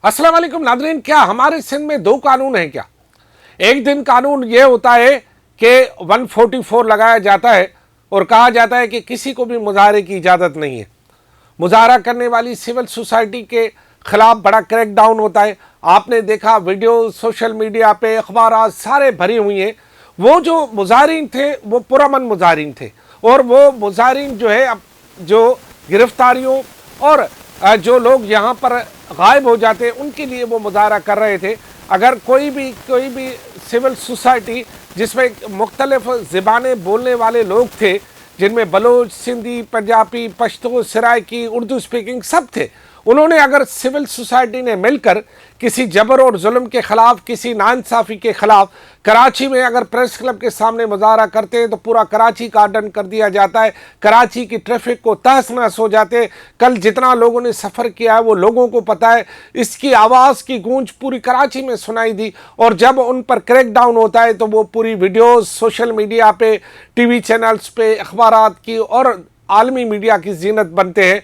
अस्सलाम वालेकुम नादरीन, क्या हमारे सिंध में दो कानून हैं क्या? एक दिन कानून ये होता है कि 144 लगाया जाता है और कहा जाता है कि किसी को भी मुजाहरे की इजाज़त नहीं है। मुजाहरा करने वाली सिविल सोसाइटी के खिलाफ बड़ा क्रैकडाउन होता है। आपने देखा वीडियो सोशल मीडिया पे, अखबार सारे भरी हुई हैं। वो जो मुजाहरीन थे वो पुरअमन मुजाहरीन थे और वो मुजाहरीन जो है अब जो गिरफ्तारियों और जो लोग यहाँ पर गायब हो जाते हैं उनके लिए वो मुजाहरा कर रहे थे। अगर कोई भी सिविल सोसाइटी जिसमें मुख्तलिफ ज़बानें बोलने वाले लोग थे, जिनमें बलोच, सिंधी, पंजाबी, पश्तो, सराइकी, उर्दू स्पीकिंग सब थे, उन्होंने अगर सिविल सोसाइटी ने मिलकर किसी जबर और जुल्म के ख़िलाफ़, किसी नाइंसाफ़ी के ख़िलाफ़ कराची में अगर प्रेस क्लब के सामने मुजाहरा करते हैं तो पूरा कराची गार्डन कर दिया जाता है। कराची की ट्रैफिक को तहस नहस हो जाते हैं। कल जितना लोगों ने सफ़र किया है वो लोगों को पता है। इसकी आवाज़ की गूंज पूरी कराची में सुनाई दी और जब उन पर क्रैकडाउन होता है तो वो पूरी वीडियोज़ सोशल मीडिया पे, टीवी चैनल्स पे, अखबारात की और आलमी मीडिया की जीनत बनते हैं,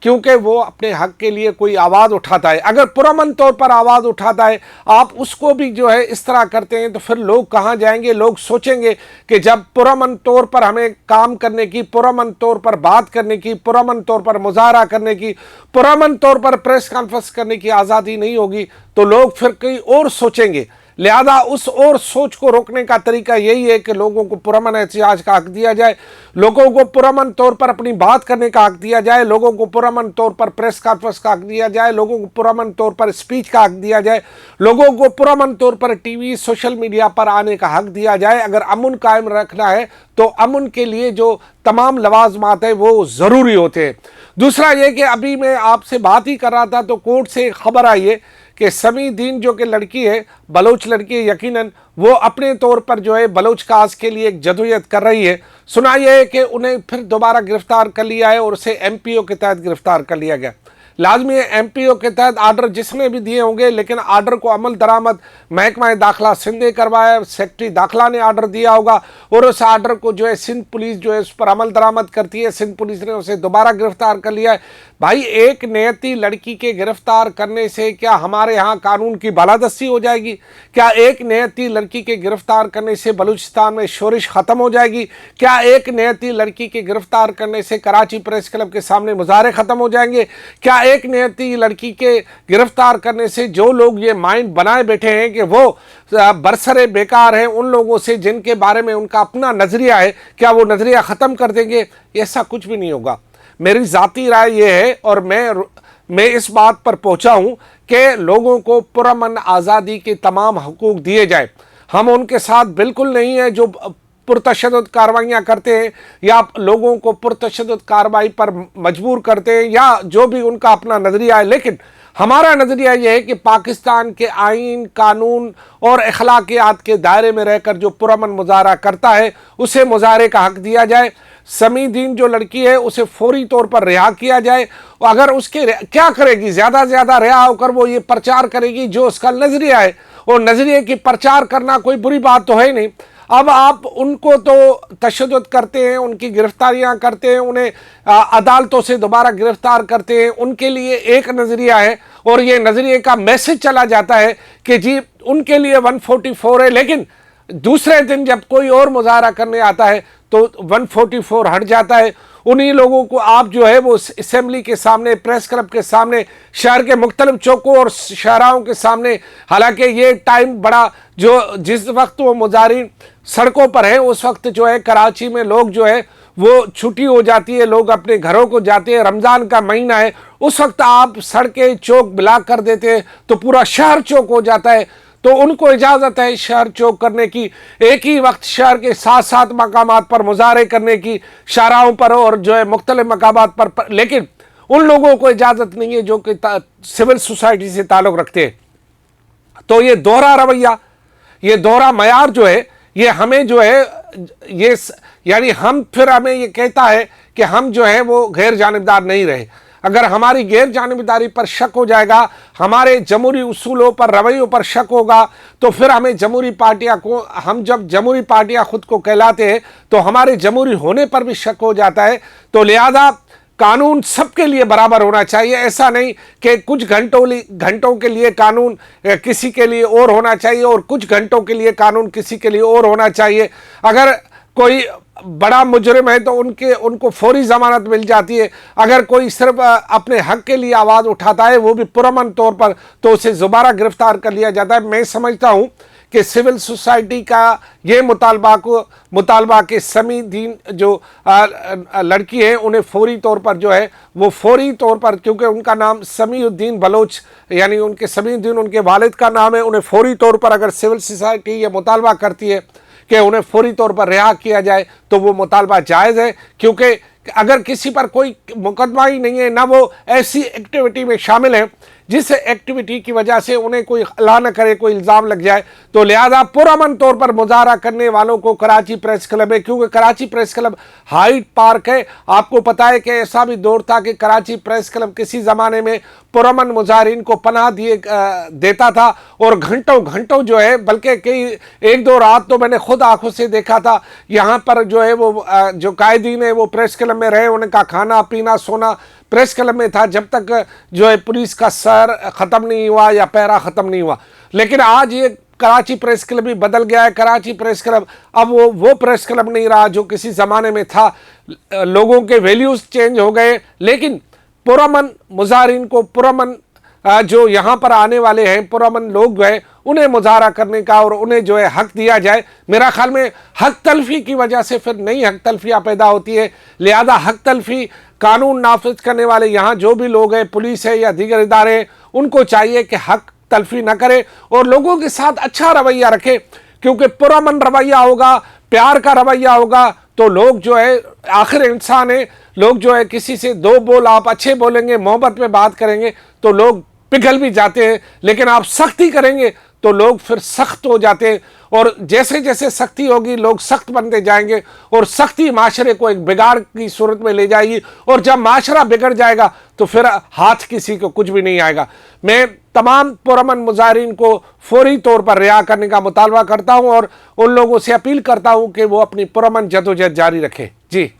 क्योंकि वो अपने हक के लिए कोई आवाज़ उठाता है। अगर पुरअमन तौर पर आवाज़ उठाता है, आप उसको भी जो है इस तरह करते हैं, तो फिर लोग कहाँ जाएंगे? लोग सोचेंगे कि जब पुरअमन तौर पर हमें काम करने की, पुरअमन तौर पर बात करने की, पुरअमन तौर पर मुजाहरा करने की, पुरअमन तौर पर प्रेस कॉन्फ्रेंस करने की आज़ादी नहीं होगी तो लोग फिर कहीं और सोचेंगे। लिहाजा उस और सोच को रोकने का तरीका यही है कि लोगों को पुरअमन एहतजाज का हक दिया जाए, लोगों को पुरअमन तौर पर अपनी बात करने का हक दिया जाए, लोगों को पुरअमन तौर पर प्रेस कॉन्फ्रेंस का हक दिया जाए, लोगों को पुरअमन तौर पर स्पीच का हक दिया जाए, लोगों को पुरअमन तौर पर टीवी सोशल मीडिया पर आने का हक दिया जाए। अगर अमन कायम रखना है तो अमन के लिए जो तमाम लवाजमात है वो ज़रूरी होते हैं। दूसरा ये कि अभी मैं आपसे बात ही कर रहा था तो कोर्ट से खबर आई है कि समी दीन जो कि लड़की है, बलोच लड़की है, यकीनन वो अपने तौर पर जो है बलोच काज के लिए एक जदोजहद कर रही है। सुना यह है कि उन्हें फिर दोबारा गिरफ्तार कर लिया है और उसे एमपीओ के तहत गिरफ्तार कर लिया गया। लाजमी है एमपीओ के तहत आर्डर जिसने भी दिए होंगे, लेकिन आर्डर को अमल दरामद महकमा दाखिला सिंध ने करवाया, सेक्रेटरी दाखिला ने आर्डर दिया होगा और उस आर्डर को जो है सिंध पुलिस जो है उस पर अमल दरामद करती है। सिंध पुलिस ने उसे दोबारा गिरफ्तार कर लिया है। भाई, एक नियति लड़की के गिरफ्तार करने से क्या हमारे यहाँ कानून की बालादस्ती हो जाएगी? क्या एक नियति लड़की के गिरफ्तार करने से बलूचिस्तान में शोरिश ख़त्म हो जाएगी? क्या एक नियति लड़की के गिरफ्तार करने से कराची प्रेस क्लब के सामने मुजाहरे ख़त्म हो जाएंगे? क्या एक नियति लड़की के गिरफ्तार करने से जो लोग ये माइंड बनाए बैठे हैं कि वो बरसरे बेकार हैं, उन लोगों से जिनके बारे में उनका अपना नज़रिया है, क्या वो नज़रिया ख़त्म कर देंगे? ऐसा कुछ भी नहीं होगा। मेरी ज़ाती राय ये है और मैं इस बात पर पहुंचा हूं कि लोगों को पुरअमन आज़ादी के तमाम हकूक़ दिए जाए। हम उनके साथ बिल्कुल नहीं है जो पुरतशद्दुद कार्रवाइयाँ करते हैं या लोगों को पुरतशद्दुद कार्रवाई पर मजबूर करते हैं या जो भी उनका अपना नज़रिया है, लेकिन हमारा नज़रिया यह है कि पाकिस्तान के आइन, कानून और अखलाकियात के दायरे में रहकर जो पुरअमन मुजाहरा करता है उसे मुजाहरे का हक दिया जाए। समी दीन जो लड़की है उसे फौरी तौर पर रिहा किया जाए। अगर उसके क्या करेगी, ज़्यादा से ज़्यादा रिहा होकर वो ये प्रचार करेगी जो उसका नज़रिया है, और नज़रिए की प्रचार करना कोई बुरी बात तो है नहीं। अब आप उनको तो तशद्दुद करते हैं, उनकी गिरफ्तारियां करते हैं, उन्हें अदालतों से दोबारा गिरफ्तार करते हैं, उनके लिए एक नज़रिया है और ये नज़रिए का मैसेज चला जाता है कि जी उनके लिए 144 है, लेकिन दूसरे दिन जब कोई और मुजाहरा करने आता है तो 144 हट जाता है। उन्हीं लोगों को आप जो है वो असेंबली के सामने, प्रेस क्लब के सामने, शहर के मुख्तलिफ चौकों और शहराओं के सामने, हालांकि ये टाइम बड़ा जो जिस वक्त वो मुजाहरीन सड़कों पर हैं उस वक्त जो है कराची में लोग जो है वो छुट्टी हो जाती है, लोग अपने घरों को जाते हैं, रमज़ान का महीना है, उस वक्त आप सड़कें चौक ब्लॉक कर देते हैं तो पूरा शहर चौक हो जाता है। तो उनको इजाज़त है शहर चौक करने की, एक ही वक्त शहर के 7 मकामात पर मुजाहरे करने की, शाहराहों पर और जो है मुख्तलिफ मकामात पर, लेकिन उन लोगों को इजाज़त नहीं है जो कि सिविल सोसाइटी से ताल्लुक़ रखते हैं। तो ये दोहरा रवैया, ये दोहरा मयार जो है ये हमें जो है ये यानी हमें ये कहता है कि हम जो है वो गैर जानिबदार नहीं रहे। अगर हमारी गैर जानिबदारी पर शक हो जाएगा, हमारे जमहूरी उसूलों पर, रवैयों पर शक होगा, तो फिर हमें जमहूरी पार्टियां को, हम जब जमहूरी पार्टियां खुद को कहलाते हैं तो हमारे जमहूरी होने पर भी शक हो जाता है। तो लिहाजा कानून सबके लिए बराबर होना चाहिए। ऐसा नहीं कि कुछ घंटों के लिए कानून किसी के लिए और होना चाहिए और कुछ घंटों के लिए कानून किसी के लिए और होना चाहिए। अगर कोई बड़ा मुजरिम है तो उनको फौरी ज़मानत मिल जाती है। अगर कोई सिर्फ अपने हक के लिए आवाज़ उठाता है, वो भी पुरअमन तौर पर, तो उसे दोबारा गिरफ्तार कर लिया जाता है। मैं समझता हूँ कि सिविल सोसाइटी का ये मुतालबा के समी दीन जो लड़की है उन्हें फौरी तौर पर जो है वो फौरी तौर पर, क्योंकि उनका नाम समीउद्दीन बलोच यानी उनके समीउद्दीन उनके वालिद का नाम है, उन्हें फौरी तौर पर अगर सिविल सोसाइटी ये मुतालबा करती है कि उन्हें फौरी तौर पर रिहा किया जाए तो वो मुतालबा जायज़ है। क्योंकि अगर किसी पर कोई मुकदमा ही नहीं है, ना वो ऐसी एक्टिविटी में शामिल है जिस एक्टिविटी की वजह से उन्हें कोई अल्लाह न करे कोई इल्ज़ाम लग जाए, तो लिहाजा पुरअमन तौर पर मुजाहरा करने वालों को कराची प्रेस क्लब है, क्योंकि Karachi press club Hyde Park है। आपको पता है कि ऐसा भी दौर था कि कराची प्रेस क्लब किसी ज़माने में पुरअमन मुजाहरीन को पनाह देता था और घंटों जो है, बल्कि कई एक दो रात तो मैंने खुद आंखों से देखा था। यहाँ पर जो है वो जो कायदीन है वो प्रेस क्लब में रहे, उनका खाना पीना सोना प्रेस क्लब में था जब तक जो है पुलिस का सर ख़त्म नहीं हुआ या पैरा ख़त्म नहीं हुआ। लेकिन आज ये कराची प्रेस क्लब भी बदल गया है। कराची प्रेस क्लब अब वो प्रेस क्लब नहीं रहा जो किसी ज़माने में था। लोगों के वैल्यूज़ चेंज हो गए, लेकिन पुरअमन मुजाहरीन को, पुरअमन जो यहाँ पर आने वाले हैं पुरअमन लोग जो है उन्हें मुजाहरा करने का और उन्हें जो है हक दिया जाए। मेरा ख्याल में हक तलफी की वजह से फिर नई हक तलफियाँ पैदा होती है। लिहाजा हक तलफी कानून नाफिज करने वाले यहाँ जो भी लोग हैं, पुलिस है या दीगर इदारे हैं, उनको चाहिए कि हक तलफी न करे और लोगों के साथ अच्छा रवैया रखे। क्योंकि पुरअमन रवैया होगा, प्यार का रवैया होगा तो लोग जो है, आखिर इंसान है, लोग जो है किसी से दो बोल आप अच्छे बोलेंगे, मोहब्बत में बात करेंगे तो लोग पिघल भी जाते हैं। लेकिन आप सख्ती करेंगे तो लोग फिर सख्त हो जाते हैं और जैसे जैसे सख्ती होगी लोग सख्त बनते जाएंगे और सख्ती माशरे को एक बिगाड़ की सूरत में ले जाएगी और जब माशरा बिगड़ जाएगा तो फिर हाथ किसी को कुछ भी नहीं आएगा। मैं तमाम पुरअमन मुजाहरीन को फौरी तौर पर रिहा करने का मुतालबा करता हूं और उन लोगों से अपील करता हूं कि वो अपनी पुरअमन जदोजहद जारी रखें। जी।